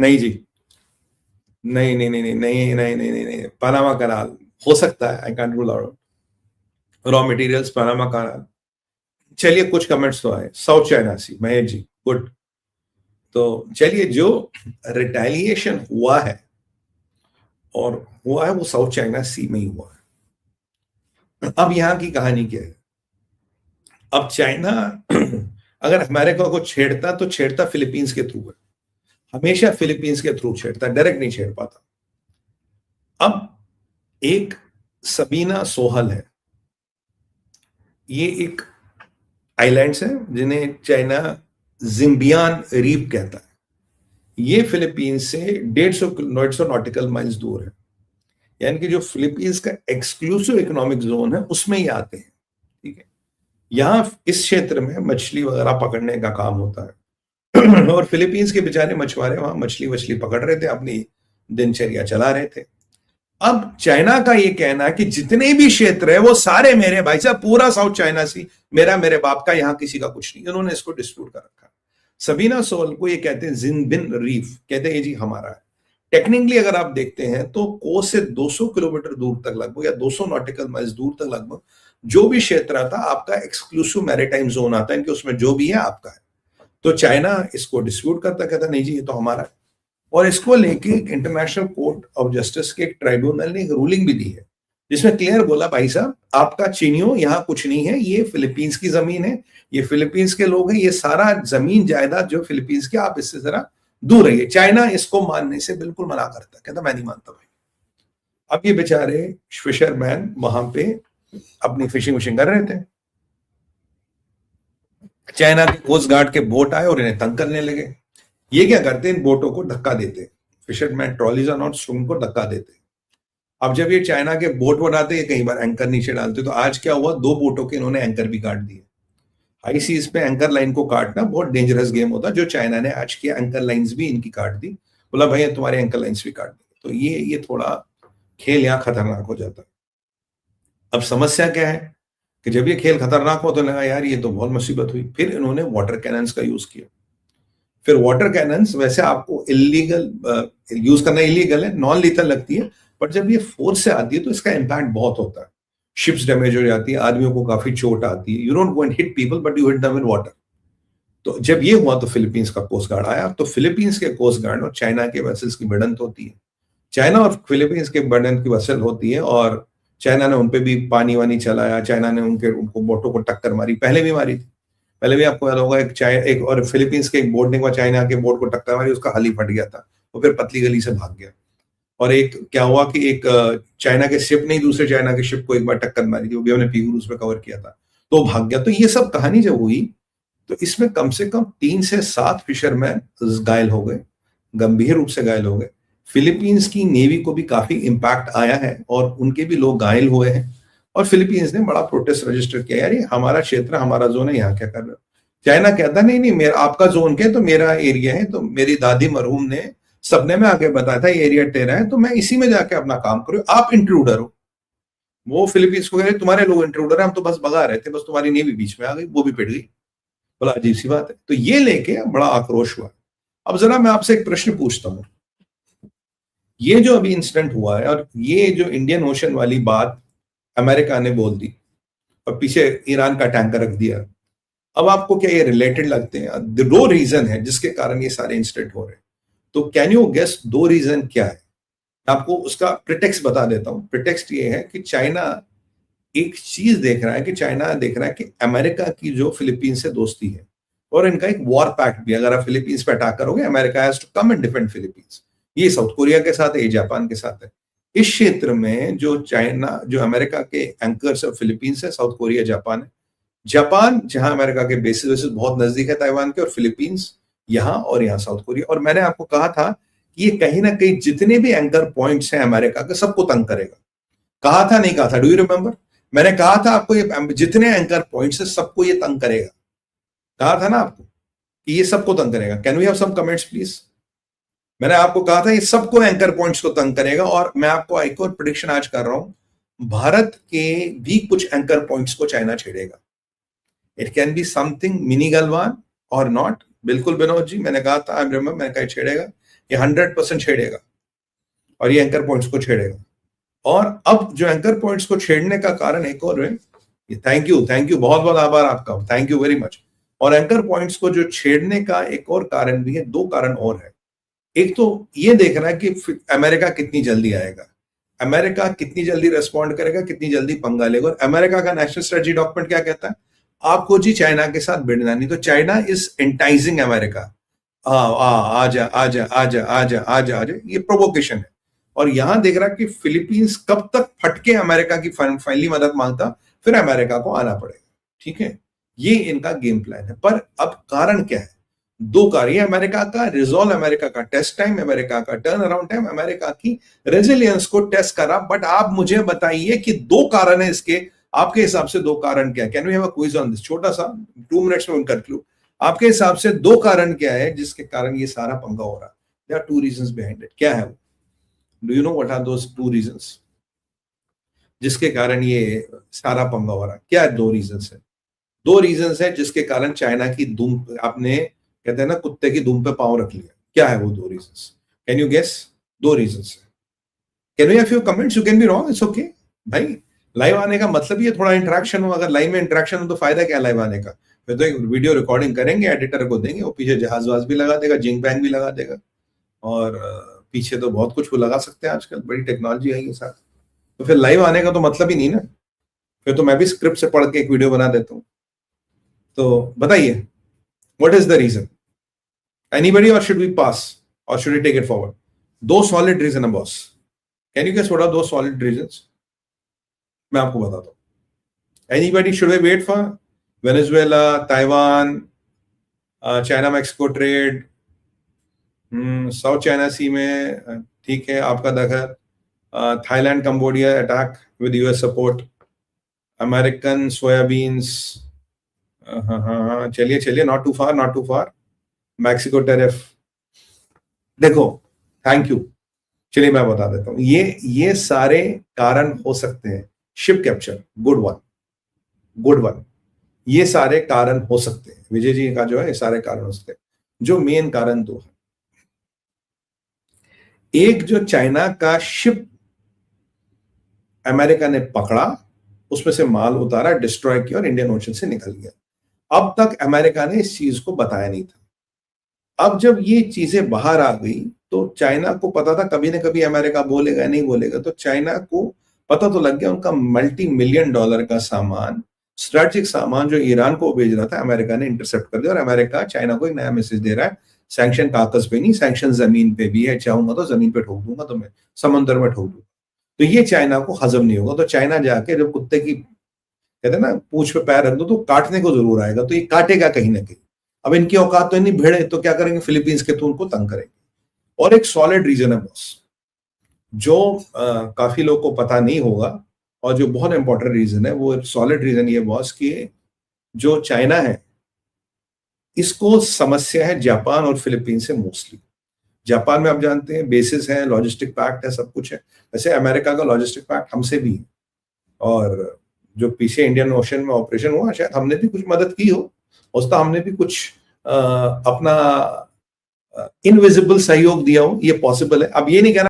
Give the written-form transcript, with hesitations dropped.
नहीं जी, नहीं नहीं नहीं नहीं नहीं नहीं नहीं नहीं नहीं, पनामा कनाल हो सकता है, I can't rule out. Raw materials, Panama canal. चलिए कुछ कमेंट्स तो आए, South China Sea, Mahesh ji good. तो चलिए, जो रिटेलिएशन हुआ है और हुआ है वो साउथ चाइना सी में ही हुआ है। अब यहां की कहानी क्या है? अब चाइना अगर अमेरिका को छेड़ता तो छेड़ता फिलीपींस के थ्रू है, हमेशा फिलीपींस के थ्रू छेड़ता, डायरेक्ट नहीं छेड़ पाता। अब एक सबीना सोहल है, ये एक आइलैंड्स है जिन्हें चाइना जिम्बियान रीफ कहता है। ये फिलीपींस से 150 नॉटिकल माइल्स दूर है, यानी कि जो फिलीपींस का एक्सक्लूसिव इकोनॉमिक जोन है उसमें ही आते हैं। ठीक है, यहां इस क्षेत्र में मछली वगैरह पकड़ने का काम होता है और फिलीपींस के बेचारे मछुआरे वहां मछली वछली पकड़ रहे थे, अपनी दिनचर्या चला रहे थे। अब चाइना का ये कहना है कि जितने भी क्षेत्र है वो सारे मेरे, भाई साहब पूरा साउथ चाइना सी मेरा, मेरे बाप का, यहां किसी का कुछ नहीं। उन्होंने इसको डिस्प्यूट कर रखा। सबीना सोल को ये कहते हैं जिनबिन रीफ, कहते हैं ये जी हमारा है। टेक्निकली अगर आप देखते हैं तो कोस्ट से 200 किलोमीटर दूर तक लगभग, या 200 नॉटिकल माइल्स दूर तक लगभग, जो भी क्षेत्र आता आपका एक्सक्लूसिव मैरीटाइम जोन आता है, इनके उसमें जो भी है आपका है। तो चाइना इसको डिस्प्यूट करता, कहता नहीं जी ये तो हमारा है। और इसको लेके इंटरनेशनल कोर्ट ऑफ जस्टिस के एक ट्राइब्यूनल ने एक रूलिंग भी दी है, जिसमें क्लियर बोला भाई साहब आपका चीनियों यहाँ कुछ नहीं है, ये फिलीपींस की जमीन है, ये फिलीपींस के लोग हैं, ये सारा जमीन जायदाद जो फिलीपींस की, आप इससे जरा दूर रहिए। चाइना इसको मानने से बिल्कुल मना करता, कहता मैं नहीं मानता भाई। अब ये बेचारे फिशरमैन वहां पे अपनी फिशिंग विशिंग कर रहे थे, चाइना के कोस्ट गार्ड के बोट आए और इन्हें तंग करने लगे। ये क्या करते हैं, इन बोटों को धक्का देते, फिशरमैन ट्रॉलीज और नॉट स्ट्रूम को धक्का देते। अब जब ये चाइना के बोट बनाते हैं, कई बार एंकर नीचे डालते, तो आज क्या हुआ, 2 बोटों के इन्होंने एंकर भी काट दिए। हाई सीज पे एंकर लाइन को काटना बहुत डेंजरस गेम होता, जो चाइना ने आज किया, एंकर लाइंस भी इनकी काट दी, बोला भैया तुम्हारे एंकर लाइंस भी काट दी। तो ये थोड़ा खेल यहाँ खतरनाक हो जाता है। अब समस्या क्या है कि जब ये खेल खतरनाक हो तो लगा यार ये तो बहुत मुसीबत हुई। फिर इन्होंने वाटर कैनन्स का यूज किया। फिर वाटर कैनन्स वैसे आपको इलीगल यूज करना इलीगल है, नॉन लीथल लगती है, बट जब ये फोर्स से आती है तो इसका इंपैक्ट बहुत होता है। शिप्स डैमेज हो जाती है, आदमियों को काफी चोट आती है। You don't go and hit people but you hit them in water. तो जब ये हुआ तो फिलीपींस का कोस्ट गार्ड आया। तो फिलीपींस के कोस्ट गार्ड और चाइना के वेसल्स की भिड़ंत होती है। चाइना और फिलीपींस के भिड़ंत की वेसल होती है और चाइना ने उनपे भी पानी वानी चलाया, चाइना ने उनको बोटों को टक्कर मारी, पहले भी मारी थी। पहले भी आपको याद होगा एक और फिलीपींस के एक बोट ने चाइना के बोट को टक्कर मारी, उसका हल ही फट गया था, वो फिर पतली गली से भाग गया। और एक क्या हुआ कि एक चाइना के शिप ने दूसरे चाइना के शिप को एक बार टक्कर मारी थी, वो भी हमने पीवी न्यूज में कवर किया था, तो भाग गया। तो ये सब कहानी जब हुई तो इसमें कम से कम 3 से 7 फिशरमैन घायल हो गए, गंभीर रूप से घायल हो गए। फिलीपींस की नेवी को भी काफी इंपैक्ट आया है और उनके भी लोग घायल हुए हैं। और फिलीपींस ने बड़ा प्रोटेस्ट रजिस्टर किया, यार ये हमारा क्षेत्र, हमारा जोन है, यहाँ क्या कर रहे हो। चाइना कहता नहीं नहीं मेरा आपका जोन क्या है, तो मेरा एरिया है, तो मेरी दादी मरहूम ने सबने में आके बताया था ये एरिया तेरा है, तो मैं इसी में जाके अपना काम करूँ, आप इंट्रूडर हो। वो फिलीपींस को कह रहे तुम्हारे लोग इंट्रूडर है, हम तो बस भगा रहे थे, बस तुम्हारी नेवी बीच में आ गई, वो भी पिट गई। बड़ा अजीब सी बात है। तो ये लेके बड़ा आक्रोश हुआ। अब जरा मैं आपसे एक प्रश्न पूछता हूं, ये जो अभी इंसिडेंट हुआ है और ये जो इंडियन ओशन वाली बात अमेरिका ने बोल दी और पीछे ईरान का टैंकर रख दिया, अब आपको क्या ये रिलेटेड लगते हैं? 2 रीजन है जिसके कारण ये सारे इंसिडेंट हो रहे हैं। तो कैन यू गेस 2 रीजन क्या है? आपको उसका प्रिटेक्स्ट बता देता हूं। प्रिटेक्स्ट ये है कि चाइना एक चीज देख रहा है, कि चाइना देख रहा है कि अमेरिका की जो फिलीपींस से दोस्ती है और इनका एक वॉर पैक्ट भी, अगर आप फिलीपींस पे अटैक करोगे America has to come and defend Philippines. ये साउथ कोरिया के साथ है, ये जापान के साथ है। इस क्षेत्र में जो चाइना, जो अमेरिका के एंकर्स है, फिलीपींस है, साउथ कोरिया, जापान है। जापान जहां अमेरिका के बेसिस वेसिस बहुत नजदीक है ताइवान के, और फिलीपींस यहाँ, और यहाँ साउथ कोरिया। और मैंने आपको कहा था कि ये कहीं ना कहीं जितने भी एंकर पॉइंट्स हैं अमेरिका के, सबको तंग करेगा। कहा था नहीं कहा था, डू यू रिमेंबर? मैंने कहा था आपको ये जितने एंकर पॉइंट्स है सबको ये तंग करेगा। कहा था ना आपको कि ये सबको तंग करेगा। Can we have some comments please? मैंने आपको कहा था ये सबको एंकर पॉइंट्स को तंग करेगा। और मैं आपको एक और प्रेडिक्शन आज कर रहा हूं, भारत के भी कुछ एंकर पॉइंट्स को चाइना छेड़ेगा। It can be something mini Galwan or not. बिल्कुल विनोद जी, मैंने कहा था, मैंने कहा छेड़ेगा। ये 100% छेड़ेगा और ये एंकर पॉइंट्स को छेड़ेगा। और अब जो एंकर पॉइंट्स को छेड़ने का कारण एक और है, थैंक यू बहुत बहुत आभार आपका, थैंक यू वेरी मच। और एंकर पॉइंट्स को जो छेड़ने का एक और कारण भी है, दो कारण और है। एक तो ये देखना है कि अमेरिका कितनी जल्दी आएगा, अमेरिका कितनी जल्दी रेस्पॉन्ड करेगा, कितनी जल्दी पंगा लेगा। और अमेरिका का नेशनल स्ट्रेटजी डॉक्यूमेंट क्या कहता है, आपको जी चाइना के साथ भिड़ना नहीं। तो चाइना इज एंटाइजिंग अमेरिका, आजा आजा आजा आजा आजा आजा, ये प्रोवोकेशन है। और यहां देख रहा कि फिलीपींस कब तक फटके अमेरिका की फाइनली मदद मांगता, फिर अमेरिका को आना पड़ेगा। ठीक है, ये इनका गेम प्लान है। पर अब कारण क्या है, दो कार्य, अमेरिका का रिजॉल्व, अमेरिका का टेस्ट टाइम, अमेरिका का टर्न अराउंड टाइम, अमेरिका की रेजिलियंस को टेस्ट करा। बट आप मुझे बताइए कि दो कारण है इसके, आपके हिसाब से दो कारण क्या है? Can we have a quiz on this, छोटा सा 2 मिनट्स में कंक्लूड। आपके हिसाब से दो कारण क्या है जिसके कारण ये सारा पंगा हो रहा है? There are 2 reasons behind it. क्या है वो? Do you know what are those 2 reasons जिसके कारण ये सारा पंगा हो रहा है? क्या 2 रीजंस है? 2 रीजंस है जिसके कारण चाइना की धूम, आपने कहते हैं ना कुत्ते की धूम पे पांव रख लिया। क्या है वो 2 reasons? Can you guess? 2 reasons है। Can we have your comments? You can be wrong, it's okay भाई। लाइव आने का मतलब ये थोड़ा इंटरेक्शन हो। अगर लाइव में इंटरेक्शन हो तो फायदा क्या लाइव आने का? फिर तो एक वीडियो रिकॉर्डिंग करेंगे, एडिटर को देंगे, वो पीछे जहाज वाज भी लगा देगा, जिंग बैंग भी लगा देगा, और पीछे तो बहुत कुछ वो लगा सकते हैं, आजकल बड़ी टेक्नोलॉजी आई है साथ। तो फिर लाइव आने का तो मतलब ही नहीं ना, फिर तो मैं भी स्क्रिप्ट से पढ़ के एक वीडियो बना देता हूँ। तो बताइए, what is the reason? Anybody, or should we pass, or should we take it forward? 2 solid reason है boss. Can you guess what are 2 solid reasons? मैं आपको बताता हूँ। Anybody, should we wait for Venezuela, Taiwan, China Mexico trade, South China Sea में, ठीक है, आपका दखल, Thailand Cambodia attack with US support, American soybeans, हाँ चलिए चलिए, not too far, Mexico tariff. देखो, थैंक यू, चलिए मैं बता देता हूँ। ये सारे कारण हो सकते हैं। शिप कैप्चर, गुड वन, ये सारे कारण हो सकते हैं। विजय जी का जो है, ये सारे कारण हो सकते हैं। जो मेन कारण 2 है, एक जो चाइना का शिप अमेरिका ने पकड़ा, उसमें से माल उतारा, डिस्ट्रॉय किया और इंडियन ओशन से निकल गया। अब तक अमेरिका ने इस चीज को बताया नहीं था। अब जब ये चीजें बाहर आ गई तो चाइना को पता था कभी ना कभी अमेरिका बोलेगा, नहीं बोलेगा। तो चाइना को पता तो लग गया, उनका $multi-million का सामान, स्ट्रेटेजिक सामान जो ईरान को भेज रहा था, अमेरिका ने इंटरसेप्ट कर दिया। और अमेरिका चाइना को एक नया मैसेज दे रहा है, सैंक्शन कागज पे नहीं, सैंक्शन जमीन पे भी है। चाहूंगा तो जमीन पे ठोक दूंगा, तुम्हें समंदर में ठोक दूंगा। तो ये चाइना को हजम नहीं होगा। तो चाइना जाके जब कुत्ते की, कहते हैं ना, पूंछ पे पैर रख दो तो काटने को जरूर आएगा। तो ये काटेगा कहीं ना कहीं। अब इनकी औकात तो नहीं भिड़े, तो क्या करेंगे, फिलीपींस के थ्रू उनको तंग करेंगे। और एक सॉलिड रीजन है बॉस, जो काफी लोगों को पता नहीं होगा, और जो बहुत इंपॉर्टेंट रीजन है, वो सॉलिड रीजन ये बॉस कि जो चाइना है, इसको समस्या है जापान और फिलीपीन से मोस्टली। जापान में आप जानते हैं बेसिस है, लॉजिस्टिक पैक्ट है, सब कुछ है। वैसे अमेरिका का लॉजिस्टिक पैक्ट हमसे भी है, और जो पीछे इंडियन ओशन में ऑपरेशन हुआ, शायद हमने भी कुछ मदद की हो, उसका हमने भी कुछ अपना इनविजिबल सहयोग दिया हो, ये पॉसिबल है। अब ये नहीं कहना